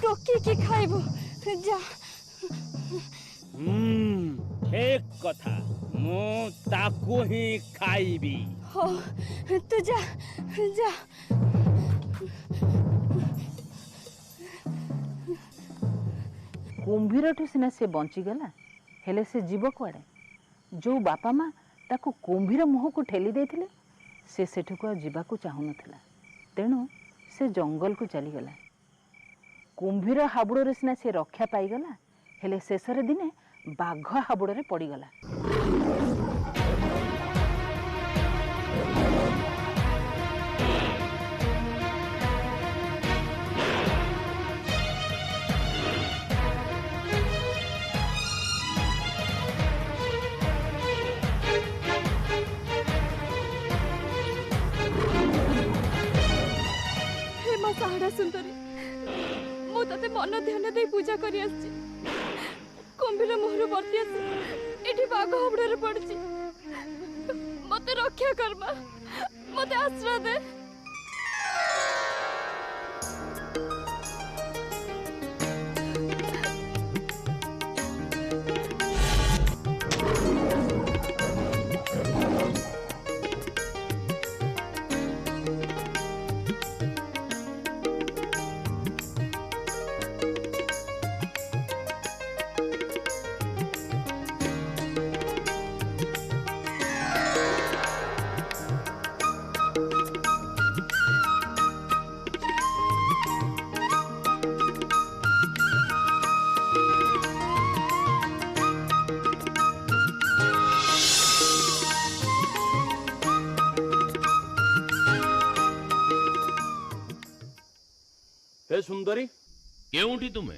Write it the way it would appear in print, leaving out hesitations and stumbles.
टोकी की खाइबो जा। एक कथा मु ताको ही खाइबी। हो तू जा जा। कुंभीरठू सिना से बंचीगला हेले से जीव कुआड़े। जो बापा माँ ताको कुंभीर मुह को ठेली देथिले से सेठुको जीवाकू चाहू नथिला। तेणु से जंगल को चलीगला। कुंभीर हाबुड़े सिना से रक्षा पाईगला हेले शेषर दिने बाघ हाबुड़े पड़गला। हे मां साहड़ा सुंदरी मु तते मन ध्यान दे पूजा करी आछि। कुंभीर मुहरु बर्ती आछि एठी बाघ हाबुड़े पड़छि। मते रक्षा करबा मते आश्रय दे। हे सुंदरी केउठी तुमे